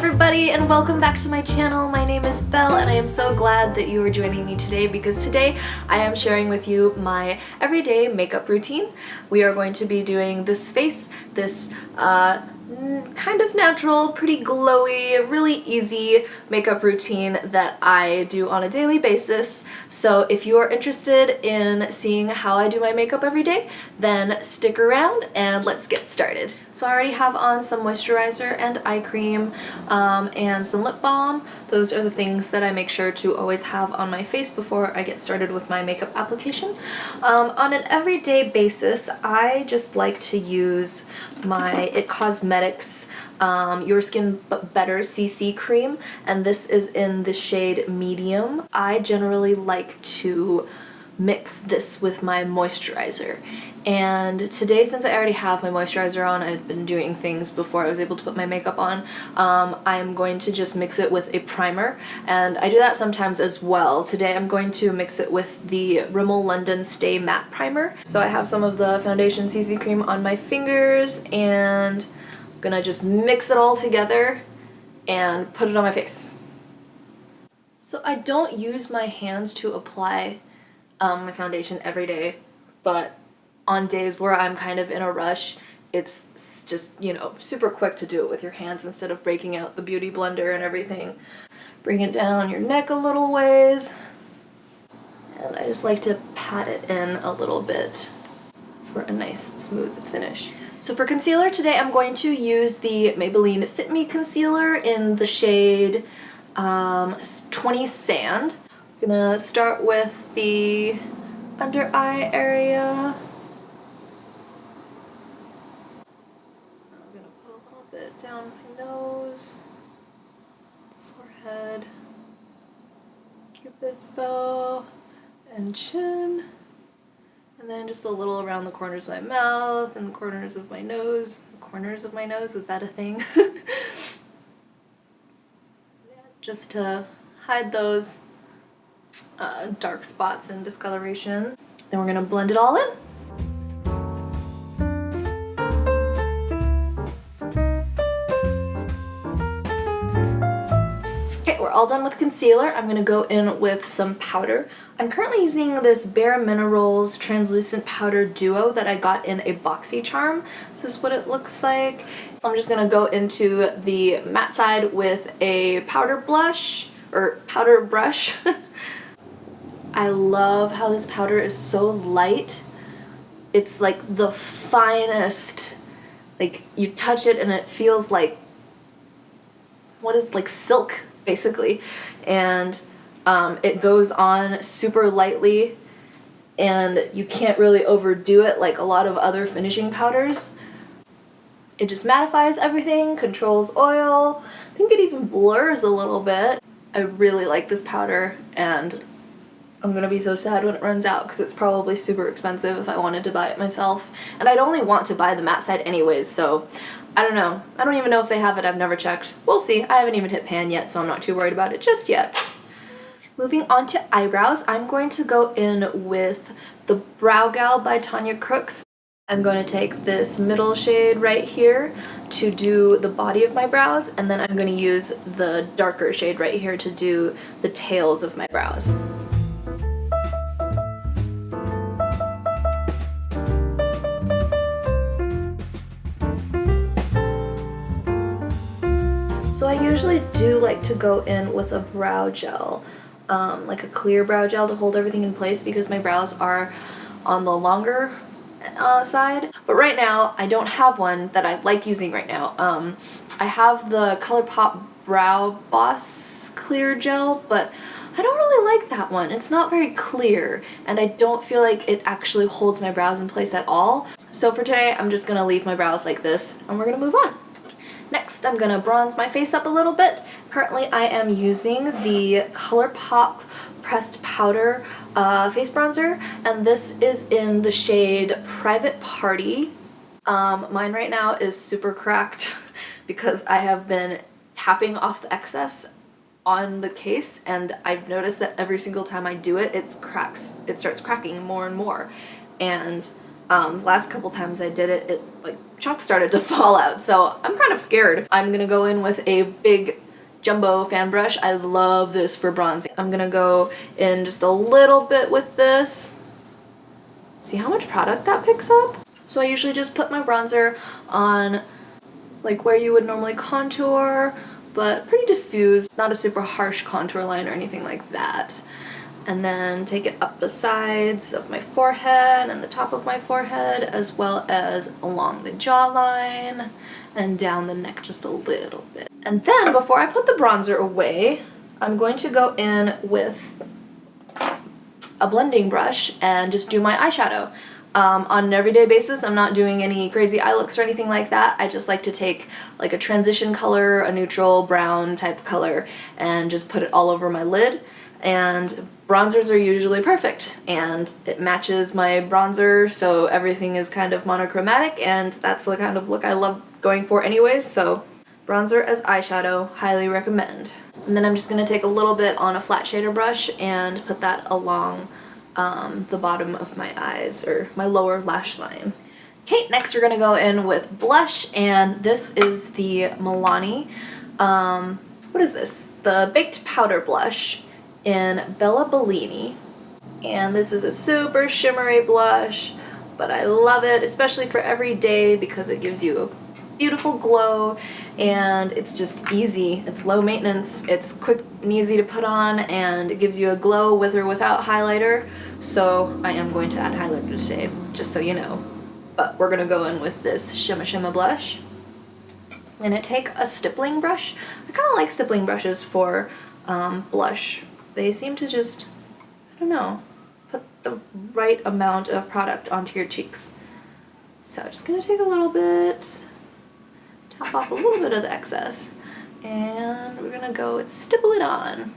everybody, and welcome back to my channel. My name is Belle and I am so glad that you are joining me today because today I am sharing with you my everyday makeup routine. We are going to be doing this face, this kind of natural, pretty glowy, really easy makeup routine that I do on a daily basis. So if you are interested in seeing how I do my makeup every day, then stick around and let's get started. So I already have on some moisturizer and eye cream and some lip balm. Those are the things that I make sure to always have on my face before I get started with my makeup application. On an everyday basis, I just like to use my IT Cosmetics Your Skin But Better CC cream, and this is in the shade medium. I generally like to mix this with my moisturizer, and today, since I already have my moisturizer on, I've been doing things before I was able to put my makeup on, I'm going to just mix it with a primer, and I do that sometimes as well. Today I'm going to mix it with the Rimmel London Stay Matte Primer. So I have some of the foundation CC cream on my fingers, and I'm gonna just mix it all together and put it on my face. So I don't use my hands to apply my foundation every day, but on days where I'm kind of in a rush, it's just, you know, super quick to do it with your hands instead of breaking out the beauty blender and everything. Bring it down your neck a little ways, and I just like to pat it in a little bit for a nice smooth finish. So for concealer today, I'm going to use the Maybelline Fit Me Concealer in the shade 20 Sand. I'm gonna start with the under eye area. I'm gonna put a little bit down my nose, forehead, Cupid's bow, and chin. And then just a little around the corners of my mouth and the corners of my nose. The corners of my nose, is that a thing? Just to hide those dark spots and discoloration. Then we're gonna blend it all in. Okay, we're all done with concealer. I'm gonna go in with some powder. I'm currently using this BareMinerals Translucent Powder Duo that I got in a BoxyCharm. This is what it looks like. So I'm just gonna go into the matte side with a powder blush, or powder brush. I love how this powder is so light. It's like the finest, like you touch it and it feels like, what is, like silk basically, and it goes on super lightly and you can't really overdo it like a lot of other finishing powders. It just mattifies everything, controls oil. I think it even blurs a little bit. I really like this powder, and I'm gonna be so sad when it runs out because it's probably super expensive if I wanted to buy it myself. And I'd only want to buy the matte side anyways, so I don't know. I don't even know if they have it, I've never checked. We'll see. I haven't even hit pan yet, so I'm not too worried about it just yet. Moving on to eyebrows, I'm going to go in with the BrowGal by Tanya Crooks. I'm going to take this middle shade right here to do the body of my brows, and then I'm going to use the darker shade right here to do the tails of my brows. So I usually do like to go in with a brow gel, like a clear brow gel to hold everything in place because my brows are on the longer side. But right now, I don't have one that I like using right now. I have the Colourpop Brow Boss Clear Gel, but I don't really like that one. It's not very clear, and I don't feel like it actually holds my brows in place at all. So for today, I'm just gonna leave my brows like this, and we're gonna move on. Next, I'm gonna bronze my face up a little bit. Currently, I am using the Colourpop Pressed Powder face bronzer, and this is in the shade Private Party. Mine right now is super cracked because I have been tapping off the excess on the case, and I've noticed that every single time I do it, it starts cracking more and more. And the last couple times I did it, it like chunk started to fall out, so I'm kind of scared. I'm gonna go in with a big jumbo fan brush. I love this for bronzing. I'm gonna go in just a little bit with this. See how much product that picks up? So I usually just put my bronzer on like where you would normally contour, but pretty diffuse, not a super harsh contour line or anything like that. And then take it up the sides of my forehead and the top of my forehead, as well as along the jawline and down the neck just a little bit. And then before I put the bronzer away, I'm going to go in with a blending brush and just do my eyeshadow. On an everyday basis, I'm not doing any crazy eye looks or anything like that. I just like to take like a transition color, a neutral brown type color, and just put it all over my lid. And bronzers are usually perfect, and it matches my bronzer, so everything is kind of monochromatic, and that's the kind of look I love going for anyways, so bronzer as eyeshadow, highly recommend. And then I'm just going to take a little bit on a flat shader brush and put that along the bottom of my eyes, or my lower lash line. Okay, next we're going to go in with blush, and this is the Milani, what is this? The Baked Powder Blush in Bellini, and this is a super shimmery blush, but I love it, especially for every day, because it gives you a beautiful glow, and it's just easy. It's low maintenance, it's quick and easy to put on, and it gives you a glow with or without highlighter. So I am going to add highlighter today, just so you know. But we're gonna go in with this Shimma Shimma blush. I'm gonna take a stippling brush. I kind of like stippling brushes for blush. They seem to just, I don't know, put the right amount of product onto your cheeks. So just gonna take a little bit, tap off a little bit of the excess, and we're gonna go and stipple it on.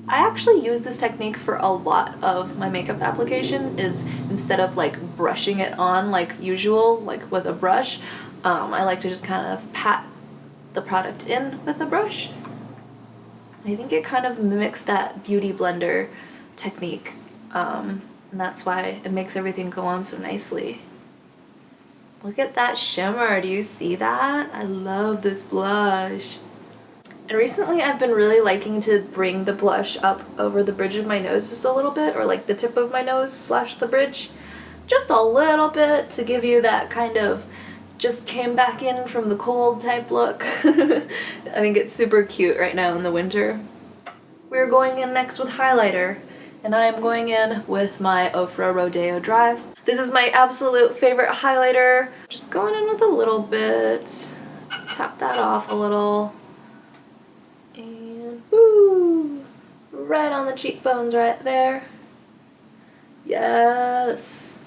I actually use this technique for a lot of my makeup application, is instead of like brushing it on like usual, like with a brush, I like to just kind of pat the product in with a brush. I think it kind of mimics that beauty blender technique, and that's why it makes everything go on so nicely. Look at that shimmer, do you see that? I love this blush. And recently I've been really liking to bring the blush up over the bridge of my nose just a little bit, or like the tip of my nose slash the bridge. Just a little bit to give you that kind of just came back in from the cold type look. I think it's super cute right now in the winter. We're going in next with highlighter, and I am going in with my Ofra Rodeo Drive. This is my absolute favorite highlighter. Just going in with a little bit, tap that off a little, and woo, right on the cheekbones right there. Yes.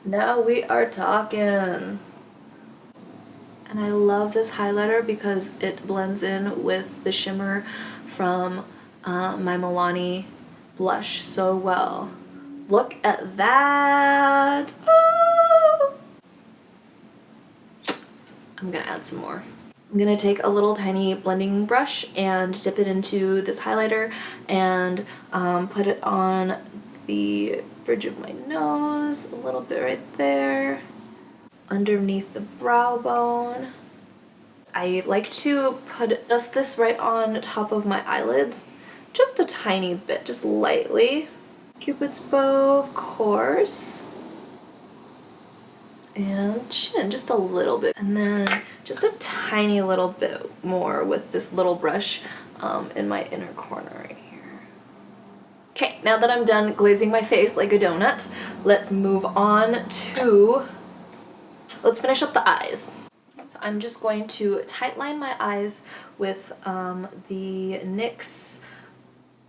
Now we are talking. And I love this highlighter because it blends in with the shimmer from my Milani blush so well. Look at that! Oh! I'm gonna add some more. I'm gonna take a little tiny blending brush and dip it into this highlighter and put it on the bridge of my nose, a little bit right there, underneath the brow bone. I like to put just this right on top of my eyelids, just a tiny bit, just lightly. Cupid's bow, of course, and chin, just a little bit, and then just a tiny little bit more with this little brush in my inner corner right here. Okay, now that I'm done glazing my face like a donut, let's move on to, let's finish up the eyes. So I'm just going to tightline my eyes with the NYX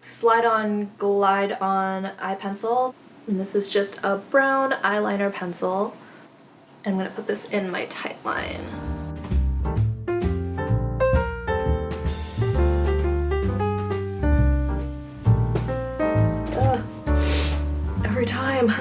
Slide On Glide On eye pencil. And this is just a brown eyeliner pencil. I'm going to put this in my tight line. Every time.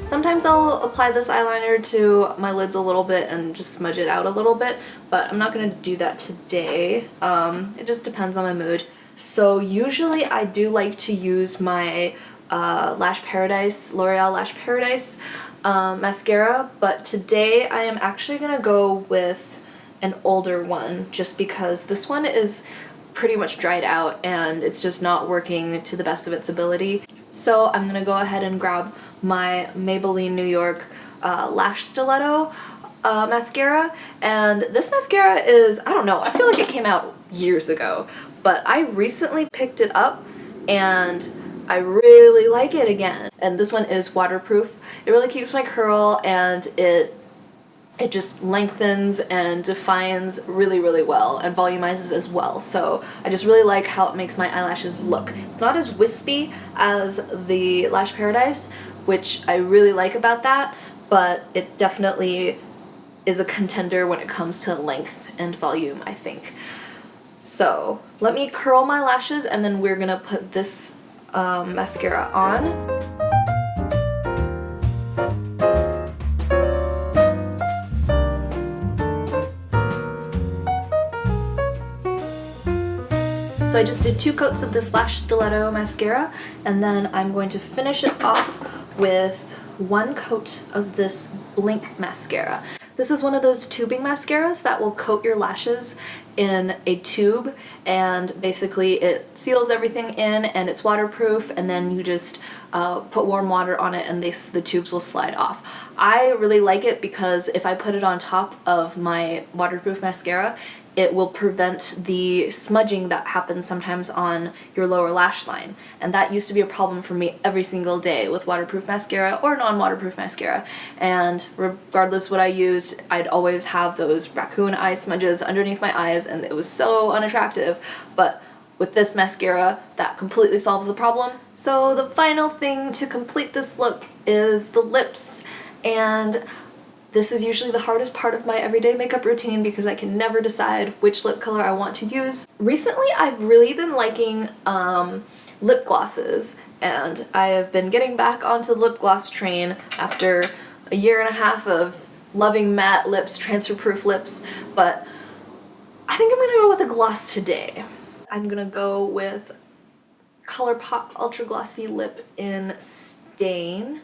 Sometimes I'll apply this eyeliner to my lids a little bit and just smudge it out a little bit, but I'm not going to do that today. It just depends on my mood. So usually I do like to use my Lash Paradise, L'Oreal Lash Paradise mascara, but today I am actually gonna go with an older one just because this one is pretty much dried out and it's just not working to the best of its ability. So I'm gonna go ahead and grab my Maybelline New York Lash Stiletto mascara, and this mascara is, I don't know, I feel like it came out years ago, but I recently picked it up and I really like it again. And this one is waterproof. It really keeps my curl and it just lengthens and defines really, really well and volumizes as well. So I just really like how it makes my eyelashes look. It's not as wispy as the Lash Paradise, which I really like about that, but it definitely is a contender when it comes to length and volume, I think. So let me curl my lashes and then we're gonna put this mascara on. So I just did 2 coats of this Lash Stiletto mascara, and then I'm going to finish it off with 1 coat of this Blinc Mascara. This is one of those tubing mascaras that will coat your lashes in a tube, and basically it seals everything in and it's waterproof, and then you just put warm water on it and the tubes will slide off. I really like it because if I put it on top of my waterproof mascara, it will prevent the smudging that happens sometimes on your lower lash line. And that used to be a problem for me every single day with waterproof mascara or non-waterproof mascara. And regardless what I used, I'd always have those raccoon eye smudges underneath my eyes, and it was so unattractive. But with this mascara, that completely solves the problem. So the final thing to complete this look is the lips. And this is usually the hardest part of my everyday makeup routine because I can never decide which lip color I want to use. Recently, I've really been liking lip glosses, and I have been getting back onto the lip gloss train after a year and a half of loving matte lips, transfer-proof lips, but I think I'm gonna go with a gloss today. I'm gonna go with Colourpop Ultra Glossy Lip in Stain,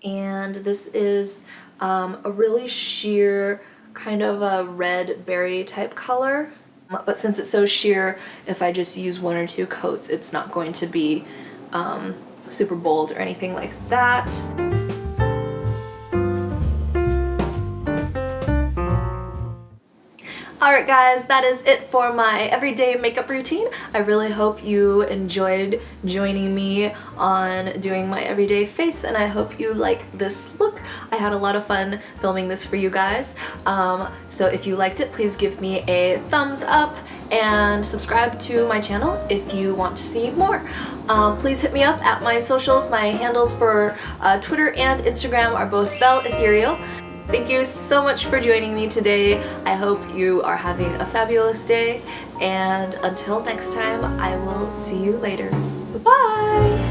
and this is a really sheer, kind of a red berry type color. But since it's so sheer, if I just use 1 or 2 coats, it's not going to be super bold or anything like that. Alright guys, that is it for my everyday makeup routine. I really hope you enjoyed joining me on doing my everyday face, and I hope you like this look. I had a lot of fun filming this for you guys. So if you liked it, please give me a thumbs up and subscribe to my channel if you want to see more. Please hit me up at my socials. My handles for Twitter and Instagram are both BelEthereal. Thank you so much for joining me today. I hope you are having a fabulous day, and until next time, I will see you later. Bye!